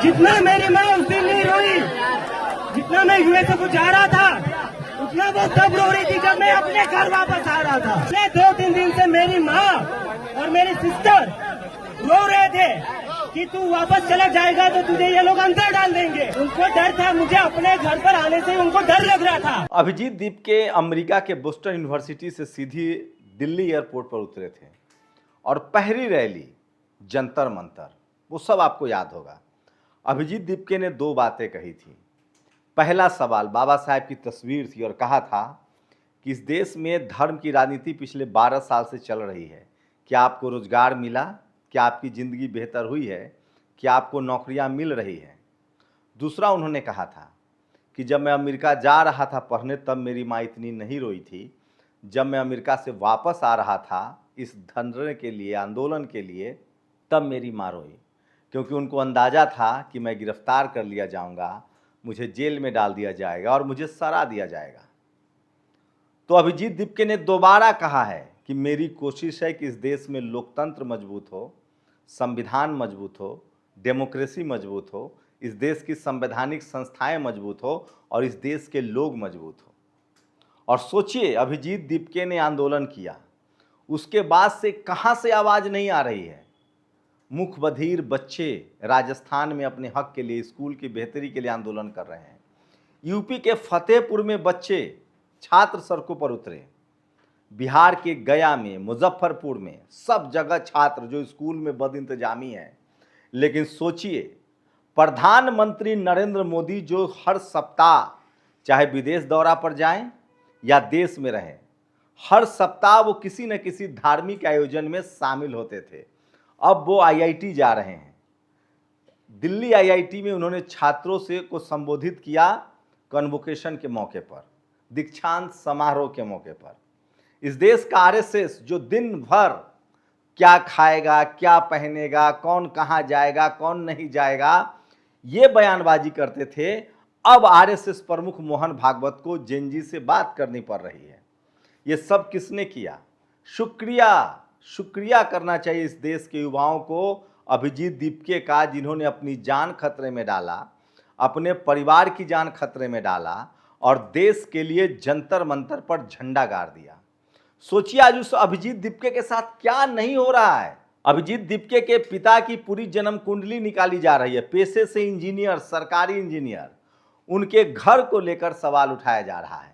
जितना मेरी माँ उस दिन नहीं रोई, जितना मैं यूएसए को जा रहा था, उतना वो तब रो रही थी जब मैं अपने घर वापस आ रहा था। मैं 2-3 दिन से मेरी माँ और मेरी सिस्टर रो रहे थे कि तू वापस चला जाएगा तो तुझे ये लोग अंदर डाल देंगे। उनको डर था, मुझे अपने घर पर आने से उनको डर लग रहा था। अभिजीत दीपके अमेरिका के बोस्टन यूनिवर्सिटी से सीधी दिल्ली एयरपोर्ट पर उतरे थे और पहली रैली जंतर मंतर, वो सब आपको याद होगा। अभिजीत दीपके ने 2 बातें कही थी। पहला सवाल बाबा साहेब की तस्वीर थी और कहा था कि इस देश में धर्म की राजनीति पिछले 12 साल से चल रही है। क्या आपको रोजगार मिला? क्या आपकी ज़िंदगी बेहतर हुई है? क्या आपको नौकरियां मिल रही हैं? दूसरा उन्होंने कहा था कि जब मैं अमेरिका जा रहा था पढ़ने तब मेरी माँ इतनी नहीं रोई थी। जब मैं अमेरिका से वापस आ रहा था इस धरने के लिए, आंदोलन के लिए, तब मेरी माँ रोई, क्योंकि उनको अंदाज़ा था कि मैं गिरफ्तार कर लिया जाऊंगा, मुझे जेल में डाल दिया जाएगा और मुझे सजा दिया जाएगा। तो अभिजीत दीपके ने दोबारा कहा है कि मेरी कोशिश है कि इस देश में लोकतंत्र मजबूत हो, संविधान मजबूत हो, डेमोक्रेसी मजबूत हो, इस देश की संवैधानिक संस्थाएं मजबूत हो और इस देश के लोग मजबूत हो। और सोचिए, अभिजीत दीपके ने आंदोलन किया, उसके बाद से कहां से आवाज नहीं आ रही है। मुख बधिर बच्चे राजस्थान में अपने हक के लिए, स्कूल की बेहतरी के लिए आंदोलन कर रहे हैं। यूपी के फतेहपुर में बच्चे, छात्र सड़कों पर उतरे। बिहार के गया में, मुजफ्फरपुर में, सब जगह छात्र जो स्कूल में बदइंतजामी है। लेकिन सोचिए, प्रधानमंत्री नरेंद्र मोदी जो हर सप्ताह चाहे विदेश दौरा पर जाएं या देश में रहें, हर सप्ताह वो किसी न किसी धार्मिक आयोजन में शामिल होते थे। अब वो आईआईटी जा रहे हैं। दिल्ली आईआईटी में उन्होंने छात्रों से को संबोधित किया कन्वोकेशन के मौके पर, दीक्षांत समारोह के मौके पर। इस देश का आरएसएस जो दिन भर क्या खाएगा, क्या पहनेगा, कौन कहाँ जाएगा, कौन नहीं जाएगा, ये बयानबाजी करते थे, अब आरएसएस प्रमुख मोहन भागवत को जेनजी से बात करनी पड़ रही है। ये सब किसने किया? शुक्रिया करना चाहिए इस देश के युवाओं को, अभिजीत दीपके का, जिन्होंने अपनी जान खतरे में डाला, अपने परिवार की जान खतरे में डाला और देश के लिए जंतर मंतर पर झंडा गाड़ दिया। सोचिए आज उस अभिजीत दीपके के साथ क्या नहीं हो रहा है। अभिजीत दीपके के पिता की पूरी जन्म कुंडली निकाली जा रही है। पेशे से इंजीनियर, सरकारी इंजीनियर, उनके घर को लेकर सवाल उठाया जा रहा है।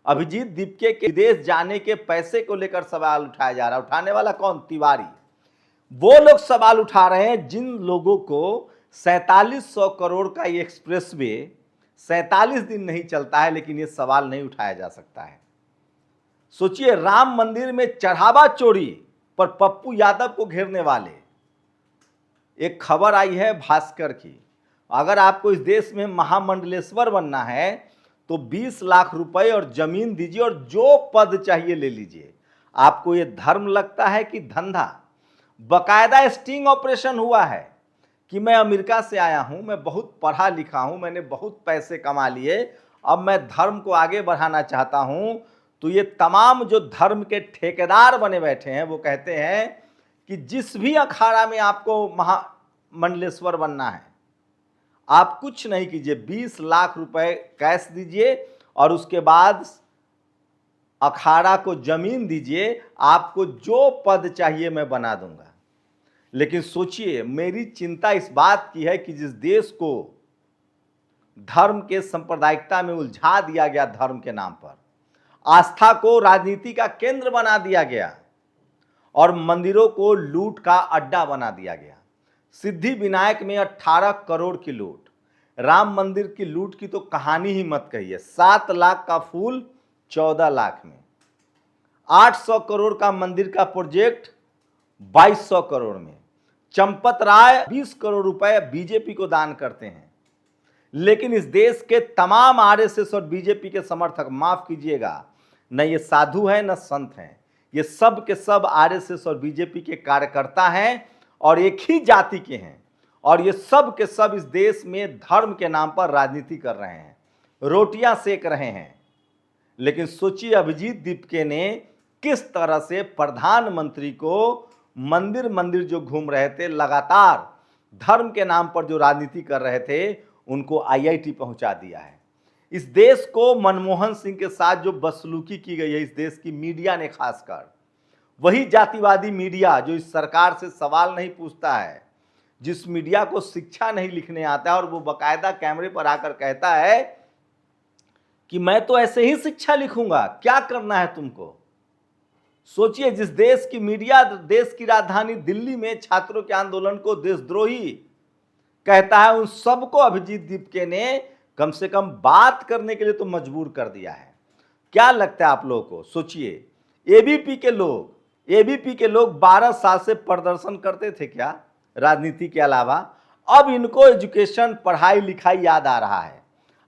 अभिजीत दीपके के विदेश जाने के पैसे को लेकर सवाल उठाया जा रहा है। उठाने वाला कौन? तिवारी। वो लोग सवाल उठा रहे हैं जिन लोगों को 4700 करोड़ का ये एक्सप्रेसवे 47 दिन नहीं चलता है, लेकिन ये सवाल नहीं उठाया जा सकता है। सोचिए, राम मंदिर में चढ़ावा चोरी पर पप्पू यादव को घेरने वाले, एक खबर आई है भास्कर की। अगर आपको इस देश में महामंडलेश्वर बनना है तो 20 लाख रुपए और जमीन दीजिए और जो पद चाहिए ले लीजिए। आपको ये धर्म लगता है कि धंधा? बकायदा स्टिंग ऑपरेशन हुआ है कि मैं अमेरिका से आया हूं, मैं बहुत पढ़ा लिखा हूं, मैंने बहुत पैसे कमा लिए, अब मैं धर्म को आगे बढ़ाना चाहता हूं। तो ये तमाम जो धर्म के ठेकेदार बने बैठे हैं वो कहते हैं कि जिस भी अखाड़ा में आपको महामंडलेश्वर बनना है, आप कुछ नहीं कीजिए, 20 लाख रुपए कैश दीजिए और उसके बाद अखाड़ा को जमीन दीजिए, आपको जो पद चाहिए मैं बना दूंगा। लेकिन सोचिए, मेरी चिंता इस बात की है कि जिस देश को धर्म के सांप्रदायिकता में उलझा दिया गया, धर्म के नाम पर आस्था को राजनीति का केंद्र बना दिया गया और मंदिरों को लूट का अड्डा बना दिया गया। सिद्धि विनायक में 18 करोड़ की लूट, राम मंदिर की लूट की तो कहानी ही मत कहिए। 7 लाख का फूल 14 लाख में, 800 करोड़ का मंदिर का प्रोजेक्ट 2200 करोड़ में। चंपत राय 20 करोड़ रुपए बीजेपी को दान करते हैं। लेकिन इस देश के तमाम आरएसएस और बीजेपी के समर्थक, माफ कीजिएगा, न ये साधु हैं न संत हैं, ये सब के सब आरएसएस और बीजेपी के कार्यकर्ता हैं और एक ही जाति के हैं। और ये सब के सब इस देश में धर्म के नाम पर राजनीति कर रहे हैं, रोटियां सेक रहे हैं। लेकिन सोचिए, अभिजीत दीपके ने किस तरह से प्रधानमंत्री को मंदिर मंदिर जो घूम रहे थे, लगातार धर्म के नाम पर जो राजनीति कर रहे थे उनको आईआईटी पहुंचा दिया है। इस देश को मनमोहन सिंह के साथ जो बदसलूकी की गई है इस देश की मीडिया ने, खासकर वही जातिवादी मीडिया जो इस सरकार से सवाल नहीं पूछता है, जिस मीडिया को शिक्षा नहीं लिखने आता है और वो बाकायदा कैमरे पर आकर कहता है कि मैं तो ऐसे ही शिक्षा लिखूंगा, क्या करना है तुमको। सोचिए, जिस देश की मीडिया देश की राजधानी दिल्ली में छात्रों के आंदोलन को देशद्रोही कहता है, उन सबको अभिजीत दीपके ने कम से कम बात करने के लिए तो मजबूर कर दिया है। क्या लगता है आप लोगों को? सोचिए, एबीपी के लोग 12 साल से प्रदर्शन करते थे क्या राजनीति के अलावा? अब इनको एजुकेशन, पढ़ाई लिखाई याद आ रहा है,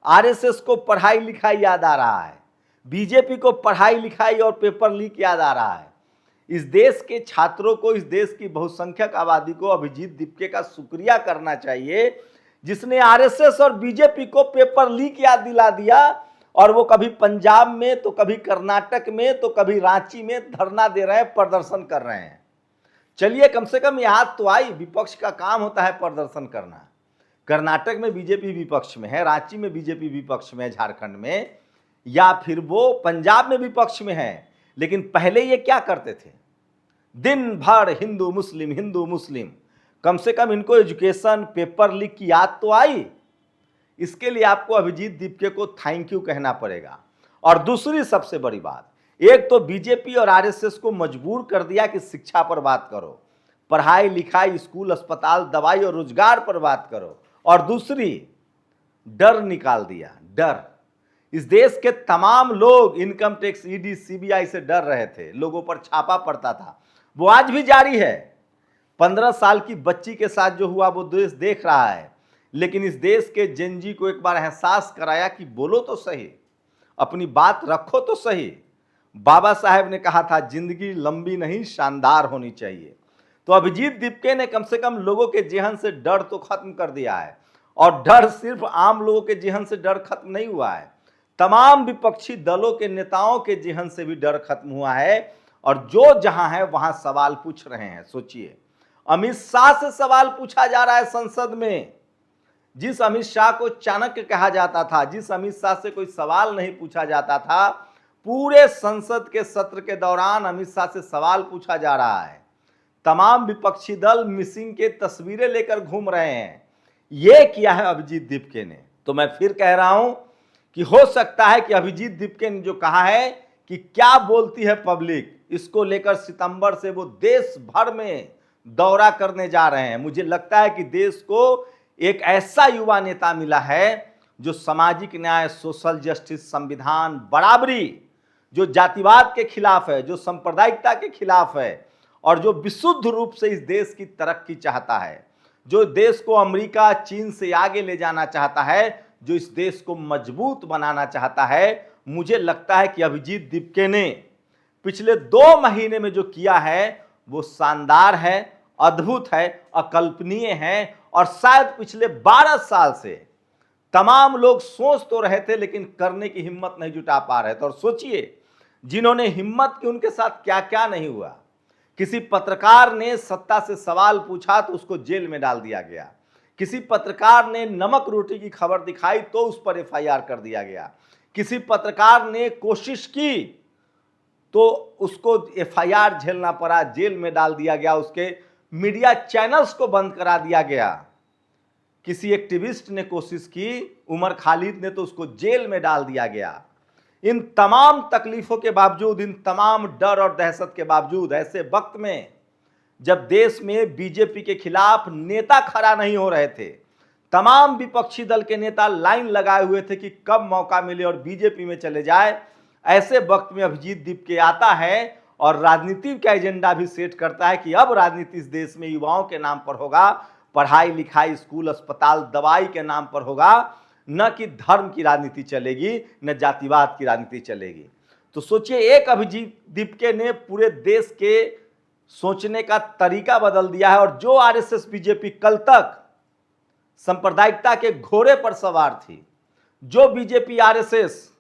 आरएसएस को पढ़ाई लिखाई याद आ रहा है, बीजेपी को पढ़ाई लिखाई और पेपर लीक याद आ रहा है। इस देश के छात्रों को, इस देश की बहुसंख्यक आबादी को अभिजीत दीपके का शुक्रिया करना चाहिए, जिसने आरएसएस और बीजेपी को पेपर लीक याद दिला दिया और वो कभी पंजाब में तो कभी कर्नाटक में तो कभी रांची में धरना दे रहे हैं, प्रदर्शन कर रहे हैं। चलिए, कम से कम याद तो आई। विपक्ष का काम होता है प्रदर्शन करना। कर्नाटक में बीजेपी विपक्ष में है, रांची में बीजेपी विपक्ष में है, झारखंड में, या फिर वो पंजाब में विपक्ष में है। लेकिन पहले ये क्या करते थे? दिन भर हिंदू मुस्लिम। कम से कम इनको एजुकेशन, पेपर लीक की याद तो आई। इसके लिए आपको अभिजीत दीपके को थैंक यू कहना पड़ेगा। और दूसरी सबसे बड़ी बात, एक तो बीजेपी और आरएसएस को मजबूर कर दिया कि शिक्षा पर बात करो, पढ़ाई लिखाई, स्कूल, अस्पताल, दवाई और रोजगार पर बात करो, और दूसरी डर निकाल दिया। डर, इस देश के तमाम लोग इनकम टैक्स, ईडी, सीबीआई से डर रहे थे, लोगों पर छापा पड़ता था, वो आज भी जारी है। 15 साल की बच्ची के साथ जो हुआ वो देश देख रहा है। लेकिन इस देश के जेनजी को एक बार एहसास कराया कि बोलो तो सही, अपनी बात रखो तो सही। बाबा साहेब ने कहा था, जिंदगी लंबी नहीं शानदार होनी चाहिए। तो अभिजीत दीपके ने कम से कम लोगों के जेहन से डर तो खत्म कर दिया है। और डर सिर्फ आम लोगों के जेहन से डर खत्म नहीं हुआ है, तमाम विपक्षी दलों के नेताओं के जेहन से भी डर खत्म हुआ है। और जो जहां है वहां सवाल पूछ रहे हैं। सोचिए, अमित शाह से सवाल पूछा जा रहा है संसद में। जिस अमित शाह को चाणक्य कहा जाता था, जिस अमित शाह से कोई सवाल नहीं पूछा जाता था, पूरे संसद के सत्र के दौरान अमित शाह से सवाल पूछा जा रहा है। तमाम विपक्षी दल मिसिंग के तस्वीरें लेकर घूम रहे हैं। यह किया है अभिजीत दीपके ने। तो मैं फिर कह रहा हूं कि हो सकता है कि अभिजीत दीपके ने जो कहा है कि क्या बोलती है पब्लिक, इसको लेकर सितंबर से वो देश भर में दौरा करने जा रहे हैं। मुझे लगता है कि देश को एक ऐसा युवा नेता मिला है जो सामाजिक न्याय, सोशल जस्टिस, संविधान, बराबरी, जो जातिवाद के खिलाफ है, जो सांप्रदायिकता के खिलाफ है, और जो विशुद्ध रूप से इस देश की तरक्की चाहता है, जो देश को अमेरिका, चीन से आगे ले जाना चाहता है, जो इस देश को मजबूत बनाना चाहता है। मुझे लगता है कि अभिजीत दीपके ने पिछले 2 महीने में जो किया है वो शानदार है, अद्भुत है, अकल्पनीय है। और शायद पिछले 12 साल से तमाम लोग सोच तो रहे थे लेकिन करने की हिम्मत नहीं जुटा पा रहे थे। और सोचिए, जिन्होंने हिम्मत की उनके साथ क्या क्या नहीं हुआ। किसी पत्रकार ने सत्ता से सवाल पूछा तो उसको जेल में डाल दिया गया। किसी पत्रकार ने नमक रोटी की खबर दिखाई तो उस पर एफआईआर कर दिया गया। किसी पत्रकार ने कोशिश की तो उसको एफआईआर झेलना पड़ा, जेल में डाल दिया गया, उसके मीडिया चैनल्स को बंद करा दिया गया। किसी एक्टिविस्ट ने कोशिश की, उमर खालिद ने, तो उसको जेल में डाल दिया गया। इन तमाम तकलीफों के बावजूद, इन तमाम डर और दहशत के बावजूद, ऐसे वक्त में जब देश में बीजेपी के खिलाफ नेता खड़ा नहीं हो रहे थे, तमाम विपक्षी दल के नेता लाइन लगाए हुए थे कि कब मौका मिले और बीजेपी में चले जाए, ऐसे वक्त में अभिजीत दीपके आता है और राजनीति का एजेंडा भी सेट करता है कि अब राजनीति इस देश में युवाओं के नाम पर होगा, पढ़ाई लिखाई, स्कूल, अस्पताल, दवाई के नाम पर होगा, न कि धर्म की राजनीति चलेगी, न जातिवाद की राजनीति चलेगी। तो सोचिए, एक अभिजीत दीपके ने पूरे देश के सोचने का तरीका बदल दिया है। और जो आरएसएस, बीजेपी कल तक सांप्रदायिकता के घोड़े पर सवार थी, जो बीजेपी, आरएसएस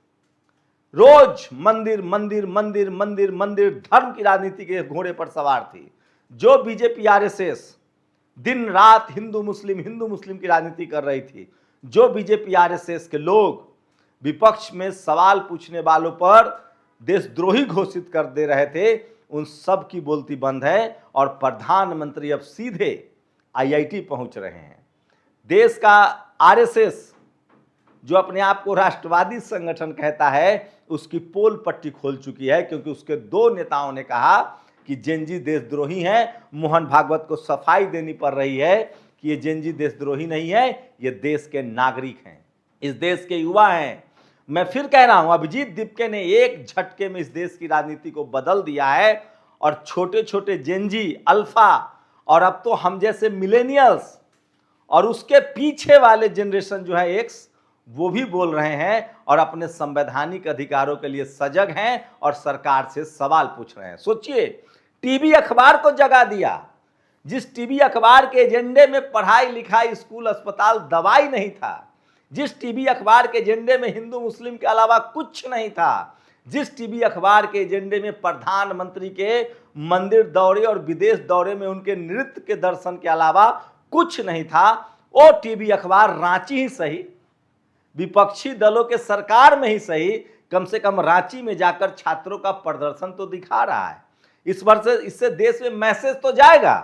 रोज मंदिर मंदिर मंदिर मंदिर मंदिर धर्म की राजनीति के घोड़े पर सवार थी, जो बीजेपी, आरएसएस दिन रात हिंदू मुस्लिम की राजनीति कर रही थी। जो बीजेपी आरएसएस के लोग विपक्ष में सवाल पूछने वालों पर देशद्रोही घोषित कर दे रहे थे, उन सब की बोलती बंद है और प्रधानमंत्री अब सीधे आईआईटी पहुंच रहे हैं। देश का आरएसएस जो अपने आप को राष्ट्रवादी संगठन कहता है, उसकी पोल पट्टी खोल चुकी है, क्योंकि उसके दो नेताओं ने कहा कि जेनजी देशद्रोही हैं। मोहन भागवत को सफाई देनी पड़ रही है कि ये जेनजी देशद्रोही नहीं है, ये देश के नागरिक हैं, इस देश के युवा हैं। मैं फिर कह रहा हूं, अभिजीत दीपके ने एक झटके में इस देश की राजनीति को बदल दिया है और छोटे छोटे जेनजी, अल्फा और अब तो हम जैसे मिलेनियल्स और उसके पीछे वाले जनरेशन जो है एक्स, वो भी बोल रहे हैं और अपने संवैधानिक अधिकारों के लिए सजग हैं और सरकार से सवाल पूछ रहे हैं। सोचिए, टीवी अखबार को जगा दिया। जिस टीवी अखबार के एजेंडे में पढ़ाई लिखाई, स्कूल, अस्पताल, दवाई नहीं था, जिस टीवी अखबार के एजेंडे में हिंदू मुस्लिम के अलावा कुछ नहीं था, जिस टीवी अखबार के एजेंडे में प्रधानमंत्री के मंदिर दौरे और विदेश दौरे में उनके नृत्य के दर्शन के अलावा कुछ नहीं था, वो टीवी अखबार रांची ही सही, विपक्षी दलों के सरकार में ही सही, कम से कम रांची में जाकर छात्रों का प्रदर्शन तो दिखा रहा है। इस वर्ष इससे देश में मैसेज तो जाएगा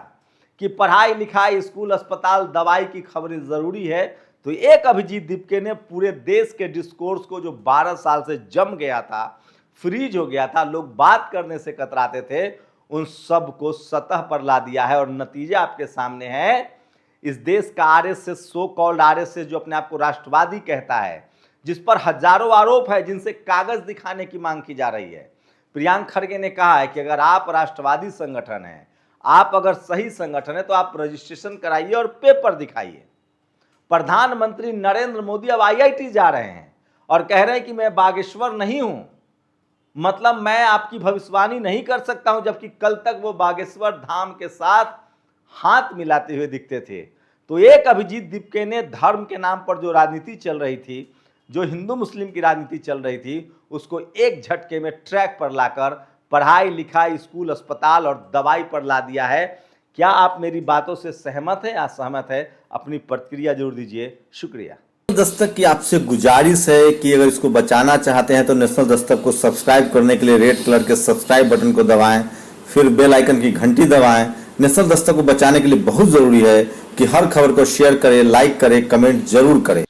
कि पढ़ाई लिखाई, स्कूल, अस्पताल, दवाई की खबरें जरूरी है। तो एक अभिजीत दीपके ने पूरे देश के डिस्कोर्स को जो 12 साल से जम गया था, फ्रीज हो गया था, लोग बात करने से कतराते थे, उन सब को सतह पर ला दिया है और नतीजा आपके सामने है। इस देश का आरएसएस, सो कॉल्ड आरएसएस, जो अपने आप को राष्ट्रवादी कहता है, जिस पर हजारों आरोप है, जिनसे कागज दिखाने की मांग की जा रही है। प्रियंक खड़गे ने कहा है कि अगर आप राष्ट्रवादी संगठन हैं, आप अगर सही संगठन है, तो आप रजिस्ट्रेशन कराइए और पेपर दिखाइए। प्रधानमंत्री नरेंद्र मोदी अब आईआईटी जा रहे हैं और कह रहे हैं कि मैं बागेश्वर नहीं हूं, मतलब मैं आपकी भविष्यवाणी नहीं कर सकता हूं, जबकि कल तक वो बागेश्वर धाम के साथ हाथ मिलाते हुए दिखते थे। तो एक अभिजीत दीपके ने धर्म के नाम पर जो राजनीति चल रही थी, जो हिंदू मुस्लिम की राजनीति चल रही थी, उसको एक झटके में ट्रैक पर लाकर पढ़ाई लिखाई, स्कूल, अस्पताल और दवाई पर ला दिया है। क्या आप मेरी बातों से सहमत हैं या असहमत है? अपनी प्रतिक्रिया जरूर दीजिए। शुक्रिया। दस्तक की आपसे गुजारिश है कि अगर इसको बचाना चाहते हैं तो नेशनल दस्तक को सब्सक्राइब करने के लिए रेड कलर के सब्सक्राइब बटन को दबाएं, फिर बेल आइकन की घंटी दबाएं। नेशनल दस्तक को बचाने के लिए बहुत जरूरी है कि हर खबर को शेयर करें, लाइक करें, कमेंट जरूर करें।